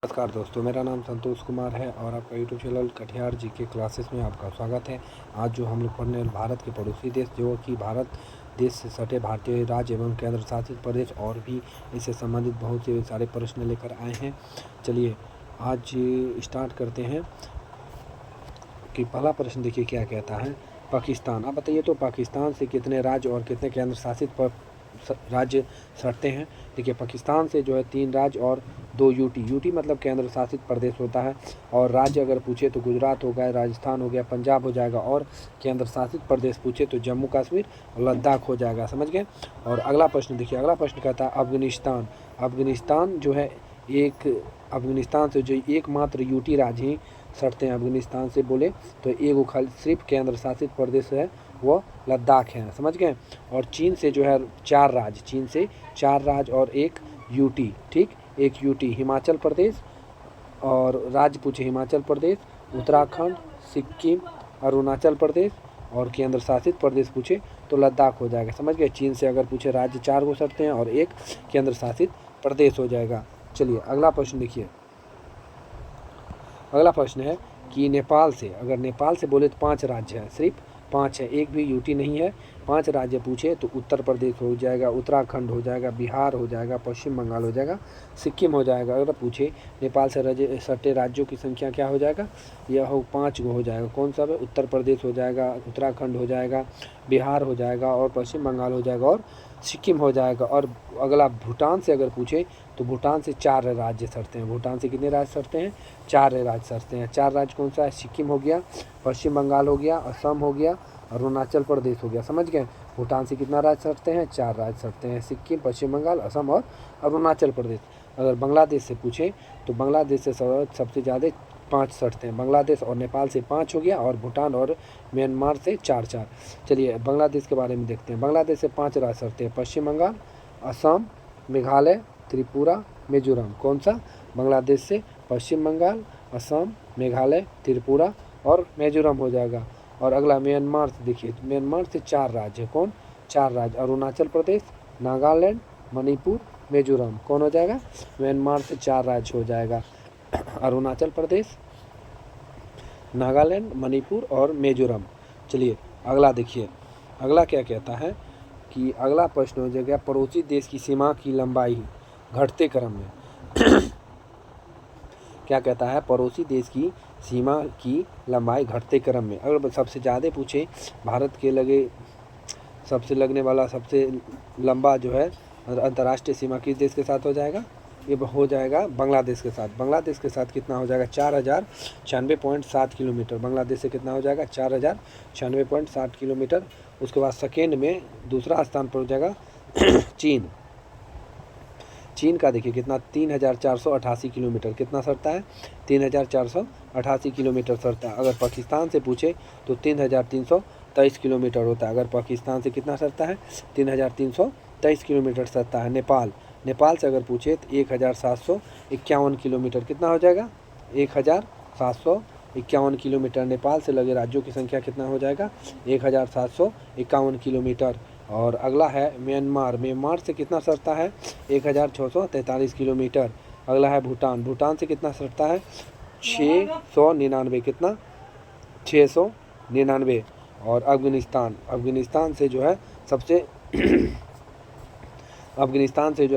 नमस्कार दोस्तों, मेरा नाम संतोष कुमार है और आपका YouTube channel Katihar GK classes में आपका स्वागत है। आज जो हम लोग पढ़ने भारत के पड़ोसी देश जो कि भारत देश से सटे भारतीय राज्य एवं केंद्र शासित प्रदेश और भी इससे संबंधित बहुत से सारे प्रश्न लेकर आए हैं। चलिए आज स्टार्ट करते हैं कि पहला प्रश्न देखिए क्या कहता है। पाकिस्तान, आप बताइए तो पाकिस्तान से कितने राज्य और कितने केंद्र शासित राज्य सटते हैं। देखिए पाकिस्तान से जो है 3 राज्य और 2 यूटी मतलब केंद्र शासित प्रदेश होता है। और राज्य अगर पूछे तो गुजरात हो गया, राजस्थान हो गया, पंजाब हो जाएगा। और केंद्र शासित प्रदेश पूछे तो जम्मू कश्मीर और लद्दाख हो जाएगा। समझ गए। और अगला प्रश्न देखिए, अगला प्रश्न कहता है अफगानिस्तान। अफगानिस्तान जो है अफगानिस्तान से जो एकमात्र यूटी राज्य ही सटते हैं अफगानिस्तान से बोले तो एक खाली सिर्फ केंद्र शासित प्रदेश है, वो लद्दाख है। समझ गए। और चीन से जो है 4 राज्य, चीन से 4 राज्य और 1 यूटी, ठीक, 1 यूटी हिमाचल प्रदेश। और राज्य पूछे हिमाचल प्रदेश, उत्तराखंड, सिक्किम, अरुणाचल प्रदेश। और केंद्र शासित प्रदेश पूछे तो लद्दाख हो जाएगा। समझ गए। चीन से अगर पूछे राज्य 4 को सटते हैं और 1 केंद्र शासित प्रदेश हो जाएगा। चलिए अगला प्रश्न देखिए। अगला प्रश्न है कि नेपाल से, अगर नेपाल से बोले तो 5 राज्य हैं, सिर्फ 5 है, एक भी यूटी नहीं है। 5 राज्य पूछे तो उत्तर प्रदेश हो जाएगा, उत्तराखंड हो जाएगा, बिहार हो जाएगा, पश्चिम बंगाल हो जाएगा, सिक्किम हो जाएगा। अगर पूछे नेपाल से सटे राज्यों की संख्या क्या हो जाएगा, यह 5 गो हो जाएगा। कौन सा है, उत्तर प्रदेश हो जाएगा, उत्तराखंड हो जाएगा, बिहार हो जाएगा और पश्चिम बंगाल हो जाएगा और सिक्किम हो जाएगा। और अगला भूटान से अगर पूछे तो भूटान से 4 राज्य सटते हैं। भूटान से कितने राज्य सटते हैं, 4 राज्य सटते हैं। 4 राज्य कौन सा है, सिक्किम हो गया, पश्चिम बंगाल हो गया, असम हो गया, अरुणाचल प्रदेश हो गया। समझ गए। भूटान से कितना राज्य सटते हैं, 4 राज्य सटते हैं, सिक्किम, पश्चिम बंगाल, असम और अरुणाचल प्रदेश। अगर बांग्लादेश से पूछे तो बांग्लादेश से सबसे ज़्यादा 5 सटते हैं। बांग्लादेश और नेपाल से 5 हो गया और भूटान और म्यांमार से 4। चलिए बांग्लादेश के बारे में देखते हैं। बांग्लादेश से 5 राज्य सटते हैं, पश्चिम बंगाल, असम, मेघालय, त्रिपुरा, मिजोरम। कौन सा, बांग्लादेश से पश्चिम बंगाल, असम, मेघालय, त्रिपुरा और मिजोरम हो जाएगा। और अगला म्यांमार से देखिए, म्यांमार से 4 राज्य है। कौन, 4 राज्य, अरुणाचल प्रदेश, नागालैंड, मणिपुर, मिजोरम। कौन हो जाएगा, म्यांमार से 4 राज्य हो जाएगा, अरुणाचल प्रदेश, नागालैंड, मणिपुर और मिजोरम। चलिए अगला देखिए, अगला क्या कहता है कि अगला प्रश्न हो जाएगा पड़ोसी देश की सीमा की लंबाई घटते क्रम में। क्या कहता है, पड़ोसी देश की सीमा की लंबाई घटते क्रम में। अगर सबसे ज़्यादा पूछे भारत के लगे सबसे लगने वाला सबसे लंबा जो है अंतर्राष्ट्रीय सीमा किस देश के साथ हो जाएगा, ये हो जाएगा बांग्लादेश के साथ। बांग्लादेश के साथ कितना हो जाएगा, 4096.7 किलोमीटर। बांग्लादेश से कितना हो जाएगा, 4096.7 किलोमीटर। उसके बाद सेकेंड में दूसरा स्थान पर हो जाएगा चीन। चीन का देखिए कितना, 3488 किलोमीटर। कितना सटता है, 3488 किलोमीटर सटता है। अगर पाकिस्तान से पूछे तो 3323 किलोमीटर होता है। अगर पाकिस्तान से कितना सटता है, 3323 किलोमीटर सटता है। नेपाल से अगर पूछे तो 1751 किलोमीटर। कितना हो जाएगा, 1751 किलोमीटर। नेपाल से लगे राज्यों की संख्या कितना हो जाएगा, 1751 किलोमीटर। और अगला है म्यांमार से कितना सटता है, 1643 किलोमीटर। अगला है भूटान से कितना सटता है, 699। कितना, 699। और अफगानिस्तान से जो है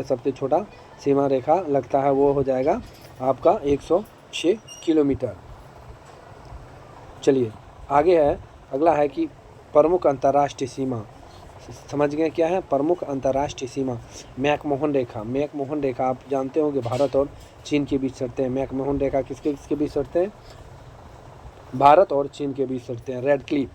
सबसे छोटा सीमा रेखा लगता है, वो हो जाएगा आपका 106 किलोमीटर। चलिए आगे है, अगला है कि प्रमुख अंतर्राष्ट्रीय सीमा। समझ गए क्या है, प्रमुख अंतर्राष्ट्रीय सीमा। मैकमोहन रेखा आप जानते होंगे भारत और चीन के बीच सटते हैं। मैकमोहन रेखा किसके बीच सटते हैं, भारत और चीन के बीच सटते हैं। रेड क्लिफ,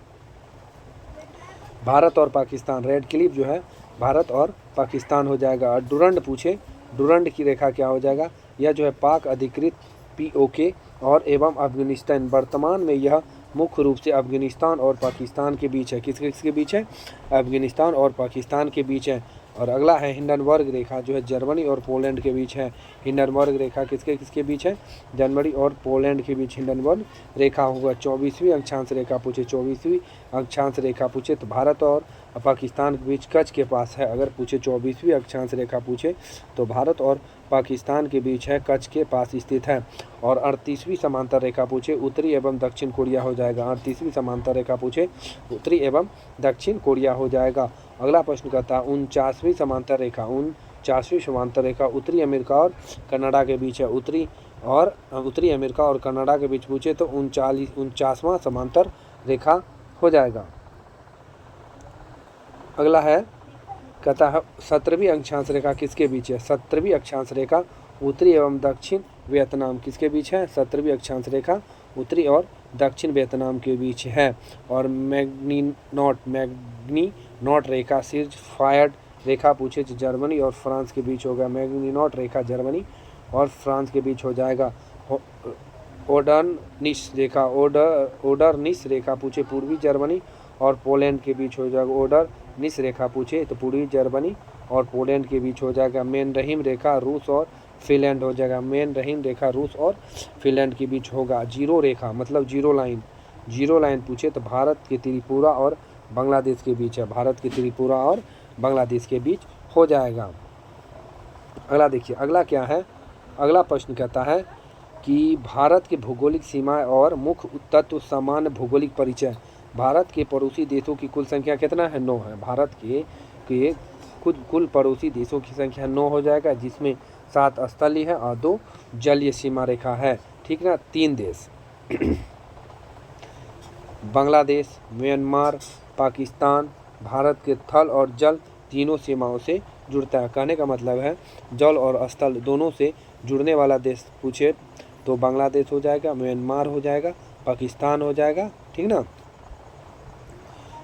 भारत और पाकिस्तान, रेड क्लिफ जो है भारत और पाकिस्तान हो जाएगा। और डुरंड पूछे, डुरंड की रेखा क्या हो जाएगा, यह जो है पाक अधिकृत POK और एवं अफगानिस्तान। वर्तमान में यह मुख्य रूप से अफगानिस्तान और पाकिस्तान के बीच है। किसके बीच है, अफगानिस्तान और पाकिस्तान के बीच है। और अगला है हिंडनबर्ग रेखा, जो है जर्मनी और पोलैंड के बीच है। हिंडनबर्ग रेखा किसके बीच है, जर्मनी और पोलैंड के बीच हिंडनबर्ग रेखा होगा। 24वीं अक्षांश रेखा पूछे, 24वीं अक्षांश रेखा पूछे तो भारत और पाकिस्तान के बीच कच्छ के पास है। अगर पूछे 24वीं अक्षांश रेखा पूछे तो भारत और पाकिस्तान के बीच है, कच्छ के पास स्थित है। और 38वीं समांतर रेखा पूछे उत्तरी एवं दक्षिण कोरिया हो जाएगा। 38वीं समांतर रेखा पूछे उत्तरी एवं दक्षिण कोरिया हो जाएगा। अगला प्रश्न कहता है 49वीं समांतर रेखा, 49वीं समांतर रेखा उत्तरी अमेरिका और कनाडा के बीच है। उत्तरी अमेरिका और कनाडा के बीच पूछे तो 49वां समांतर रेखा हो जाएगा। अगला है कहता है 17वीं अक्षांश रेखा किसके बीच है। 17वीं अक्षांश रेखा उत्तरी एवं दक्षिण वियतनाम किसके बीच है। 17वीं अक्षांश रेखा उत्तरी और दक्षिण वियतनाम के बीच है। और मैग्नीनॉट रेखा सिर्ज फायर्ड रेखा पूछे तो जर्मनी और फ्रांस के बीच होगा। मैग्नीनॉट रेखा जर्मनी और फ्रांस के बीच हो जाएगा। ओडरनिस रेखा पूछे पूर्वी जर्मनी और पोलैंड के बीच हो जाएगा। ओडरनिस रेखा पूछे तो पूर्वी जर्मनी और पोलैंड के बीच हो जाएगा। मेनरहीम रेखा रूस और फिनलैंड हो जाएगा। मेनरहीम रेखा रूस और फिनलैंड के बीच होगा। जीरो रेखा मतलब जीरो लाइन पूछे तो भारत के त्रिपुरा और बांग्लादेश के बीच है। भारत के त्रिपुरा और बांग्लादेश के बीच हो जाएगा। अगला देखिए, अगला क्या है। अगला प्रश्न कहता है कि भारत के भौगोलिक सीमाएं और मुख्य तत्व सामान्य भौगोलिक परिचय। भारत के पड़ोसी देशों की कुल संख्या कितना है। 9 है। भारत के कुल पड़ोसी देशों की संख्या 9 हो जाएगा, जिसमें 7 स्थलीय है और 2 जलीय सीमा रेखा है। ठीक ना। 3 देश बांग्लादेश, म्यांमार, पाकिस्तान भारत के थल और जल तीनों सीमाओं से जुड़ता है। कहने का मतलब है जल और स्थल दोनों से जुड़ने वाला देश पूछे तो बांग्लादेश हो जाएगा, म्यांमार हो जाएगा, पाकिस्तान हो जाएगा। ठीक ना।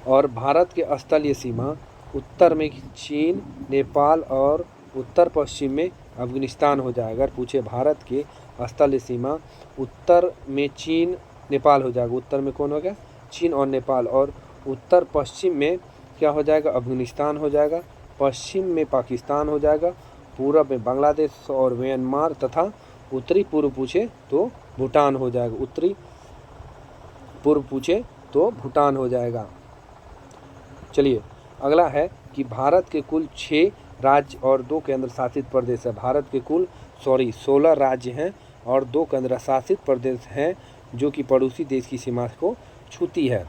और भारत के स्थलीय सीमा उत्तर में चीन, नेपाल और उत्तर पश्चिम में अफगानिस्तान हो जाएगा। अगर पूछे भारत के स्थलीय सीमा उत्तर में चीन, नेपाल हो जाएगा। उत्तर में कौन हो गया, चीन और नेपाल। और उत्तर पश्चिम में क्या हो जाएगा, अफगानिस्तान हो जाएगा। पश्चिम में पाकिस्तान हो जाएगा। पूरब में बांग्लादेश और म्यांमार तथा उत्तरी पूर्व पूछे तो भूटान हो जाएगा। उत्तरी पूर्व पूछे तो भूटान हो जाएगा। चलिए अगला है कि भारत के कुल 6 राज्य और 2 केंद्र शासित प्रदेश है। भारत के कुल 16 राज्य हैं और 2 केंद्र शासित प्रदेश हैं जो कि पड़ोसी देश की सीमा को छूती है।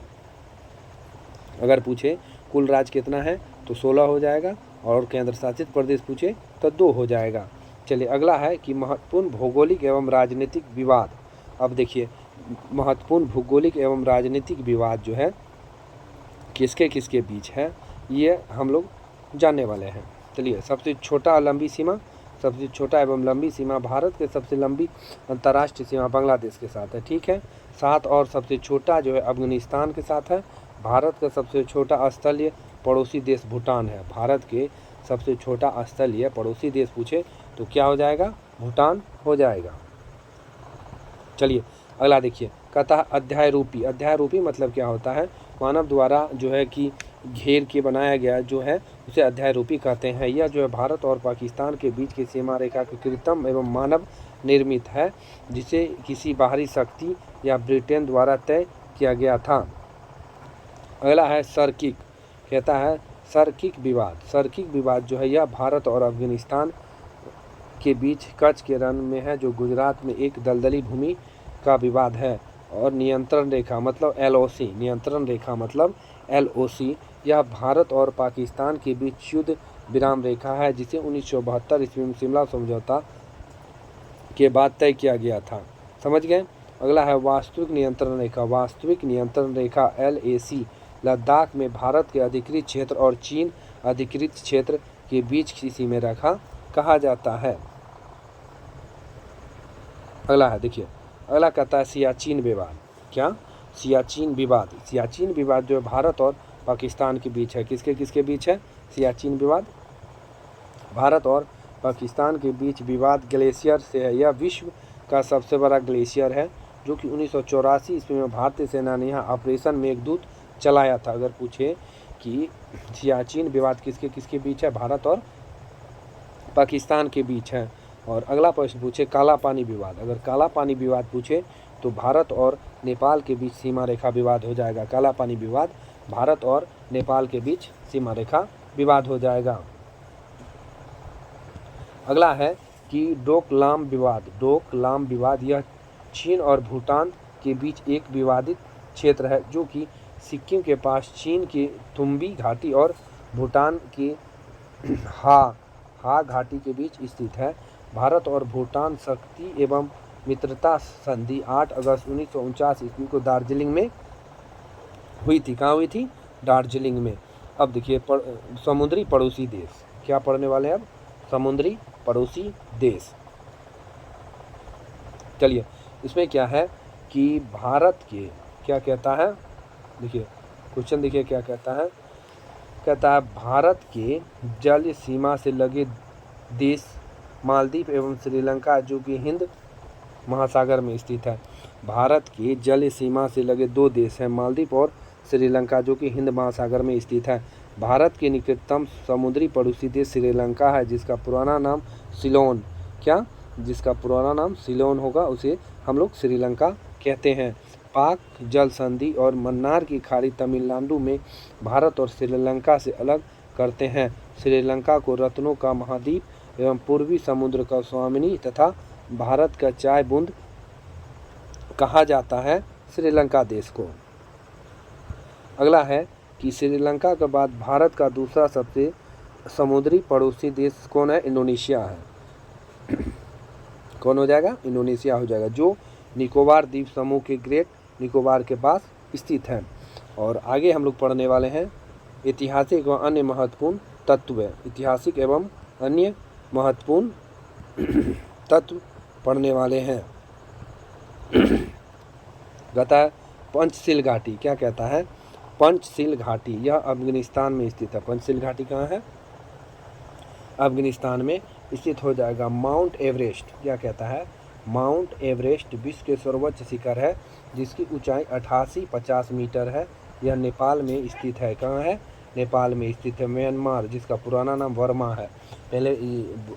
अगर पूछे कुल राज्य कितना है तो 16 हो जाएगा और केंद्र शासित प्रदेश पूछे तो 2 हो जाएगा। चलिए अगला है कि महत्वपूर्ण भौगोलिक एवं राजनीतिक विवाद। अब देखिए महत्वपूर्ण भौगोलिक एवं राजनीतिक विवाद जो है किसके किसके बीच है ये हम लोग जानने वाले हैं। चलिए सबसे छोटा लंबी सीमा, सबसे छोटा एवं लंबी सीमा भारत के सबसे लंबी अंतर्राष्ट्रीय सीमा बांग्लादेश के साथ है। ठीक है। साथ और सबसे छोटा जो है अफगानिस्तान के साथ है। भारत का सबसे छोटा स्थलीय पड़ोसी देश भूटान है। भारत के सबसे छोटा स्थलीय पड़ोसी देश पूछे तो क्या हो जाएगा, भूटान हो जाएगा। चलिए अगला देखिए, कहता है अध्याय रूपी। अध्याय रूपी मतलब क्या होता है, मानव द्वारा जो है कि घेर के बनाया गया जो है उसे अध्याय रूपी कहते हैं। यह जो है भारत और पाकिस्तान के बीच की सीमा रेखा की कृत्रिम एवं मानव निर्मित है, जिसे किसी बाहरी शक्ति या ब्रिटेन द्वारा तय किया गया था। अगला है सर्किक। कहता है सर्किक विवाद। सर्किक विवाद जो है यह भारत और अफगानिस्तान के बीच कच्छ के रण में है, जो गुजरात में एक दलदली भूमि का विवाद है। और नियंत्रण रेखा मतलब LOC, नियंत्रण रेखा मतलब LOC, यह भारत और पाकिस्तान के बीच युद्ध विराम रेखा है, जिसे 1972 ईस्वी में शिमला समझौता के बाद तय किया गया था। समझ गए। अगला है वास्तविक नियंत्रण रेखा। वास्तविक नियंत्रण रेखा LAC लद्दाख में भारत के अधिकृत क्षेत्र और चीन अधिकृत क्षेत्र के बीच की सीमा रेखा कहा जाता है। अगला है देखिए, अगला कहता है सियाचिन विवाद। क्या, सियाचिन विवाद। सियाचिन विवाद जो है भारत और पाकिस्तान के बीच है। किसके किसके बीच है, सियाचिन विवाद भारत और पाकिस्तान के बीच विवाद ग्लेशियर से है। यह विश्व का सबसे बड़ा ग्लेशियर है, जो कि 1984 ईस्वी में भारतीय सेना ने यहाँ ऑपरेशन मेघदूत चलाया था। अगर पूछे कि सियाचिन विवाद किसके किसके बीच है, भारत और पाकिस्तान के बीच है। और अगला प्रश्न पूछे काला पानी विवाद। अगर काला पानी विवाद पूछे तो भारत और नेपाल के बीच सीमा रेखा विवाद हो जाएगा। काला पानी विवाद भारत और नेपाल के बीच सीमा रेखा विवाद हो जाएगा। अगला है कि डोकलाम विवाद यह चीन और भूटान के बीच एक विवादित क्षेत्र है जो कि सिक्किम के पास चीन की तुम्बी घाटी और भूटान की हा घाटी के बीच स्थित है। भारत और भूटान शक्ति एवं मित्रता संधि 8 अगस्त 1949 ईस्वी को दार्जिलिंग में हुई थी। कहाँ हुई थी? दार्जिलिंग में। अब देखिए समुद्री पड़ोसी देश, क्या पढ़ने वाले हैं अब? समुद्री पड़ोसी देश। चलिए इसमें क्या है कि भारत के क्या कहता है, देखिए क्वेश्चन देखिए क्या कहता है। कहता है भारत के जल सीमा से लगे देश मालदीव एवं श्रीलंका जो कि हिंद महासागर में स्थित है। भारत के जल सीमा से लगे 2 देश हैं, मालदीव और श्रीलंका जो कि हिंद महासागर में स्थित है। भारत के निकटतम समुद्री पड़ोसी देश श्रीलंका है जिसका पुराना नाम सिलोन, क्या जिसका पुराना नाम सिलोन होगा उसे हम लोग श्रीलंका कहते हैं। पाक जल संधि और मन्नार की खाड़ी तमिलनाडु में भारत और श्रीलंका से अलग करते हैं। श्रीलंका को रत्नों का महाद्वीप एवं पूर्वी समुद्र का स्वामिनी तथा भारत का चाय बूंद कहा जाता है श्रीलंका देश को। अगला है कि श्रीलंका के बाद भारत का दूसरा सबसे समुद्री पड़ोसी देश कौन है? इंडोनेशिया है। कौन हो जाएगा? इंडोनेशिया हो जाएगा, जो निकोबार द्वीप समूह के ग्रेट निकोबार के पास स्थित है। और आगे हम लोग पढ़ने वाले हैं ऐतिहासिक एवं अन्य महत्वपूर्ण तत्व। ऐतिहासिक एवं अन्य महत्वपूर्ण तत्व पढ़ने वाले हैं। कहता है पंचशील घाटी, क्या कहता है? पंचशील घाटी यह अफगानिस्तान में स्थित है। पंचशील घाटी कहाँ है? अफगानिस्तान में स्थित हो जाएगा। माउंट एवरेस्ट, क्या कहता है? माउंट एवरेस्ट विश्व के सर्वोच्च शिखर है जिसकी ऊंचाई 8850 मीटर है। यह नेपाल में स्थित है। कहाँ है? नेपाल में स्थित है। म्यांमार जिसका पुराना नाम वर्मा है, पहले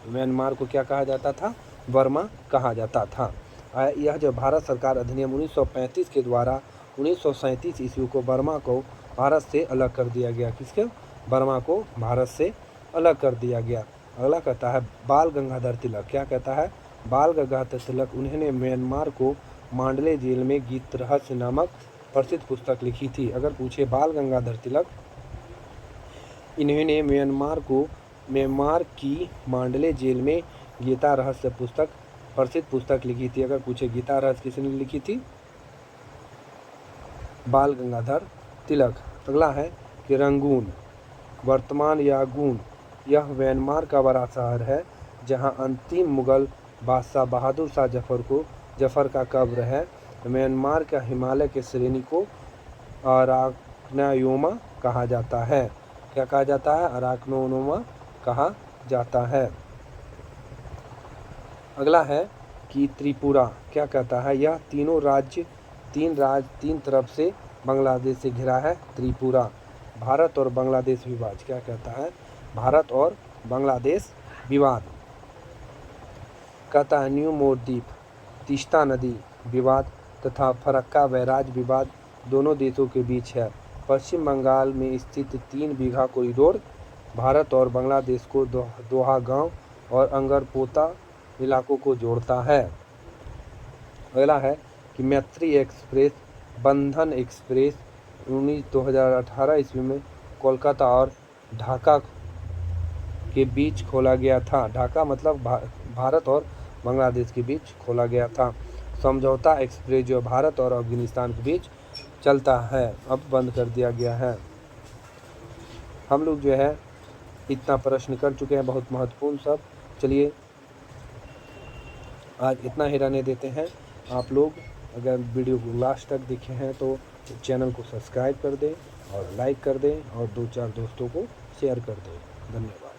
म्यांमार को क्या कहा जाता था? वर्मा कहा जाता था। यह जो भारत सरकार अधिनियम 1935 के द्वारा 1937 ईस्वी को बर्मा को भारत से अलग कर दिया गया। किसके? बर्मा को भारत से अलग कर दिया गया। अगला कहता है बाल गंगाधर तिलक, क्या कहता है? बाल गंगाधर तिलक उन्होंने म्यांमार को मांडले जेल में गीत रहस्य नामक प्रसिद्ध पुस्तक लिखी थी। अगर पूछे बाल गंगाधर तिलक इन्होंने म्यांमार की मांडले जेल में गीता रहस्य पुस्तक प्रसिद्ध पुस्तक लिखी थी। अगर पूछे गीता रहस्य किसने लिखी थी? बाल गंगाधर तिलक। अगला है कि रंगून, वर्तमान यांगून यह म्यांमार का बड़ा शहर है जहां अंतिम मुगल बादशाह बहादुर शाह जफर का कब्र है। म्यांमार का हिमालय के श्रेणी को अराकनोमा कहा जाता है। क्या कहा जाता है? अराकनोमा कहा जाता है। अगला है कि त्रिपुरा, क्या कहता है? यह तीन तरफ से बांग्लादेश से घिरा है। त्रिपुरा। भारत और बांग्लादेश विवाद, क्या कहता है? भारत और बांग्लादेश विवाद। कहता है न्यू मोर द्वीप, तीस्ता नदी विवाद तथा फरक्का बैराज विवाद दोनों देशों के बीच है। पश्चिम बंगाल में स्थित 3 बीघा कॉरिडोर भारत और बांग्लादेश को दोहा गांव और अंगरपोता इलाकों को जोड़ता है। अगला है कि मैत्री एक्सप्रेस, बंधन एक्सप्रेस 2018 ईस्वी में कोलकाता और ढाका के बीच खोला गया था। ढाका मतलब भारत और बांग्लादेश के बीच खोला गया था। समझौता एक्सप्रेस जो भारत और अफगानिस्तान के बीच चलता है अब बंद कर दिया गया है। हम लोग जो है इतना प्रश्न कर चुके हैं, बहुत महत्वपूर्ण सब। चलिए आज इतना ही रहने देते हैं। आप लोग अगर वीडियो को लास्ट तक देखे हैं तो चैनल को सब्सक्राइब कर दें और लाइक कर दें और 2-4 दोस्तों को शेयर कर दें। धन्यवाद।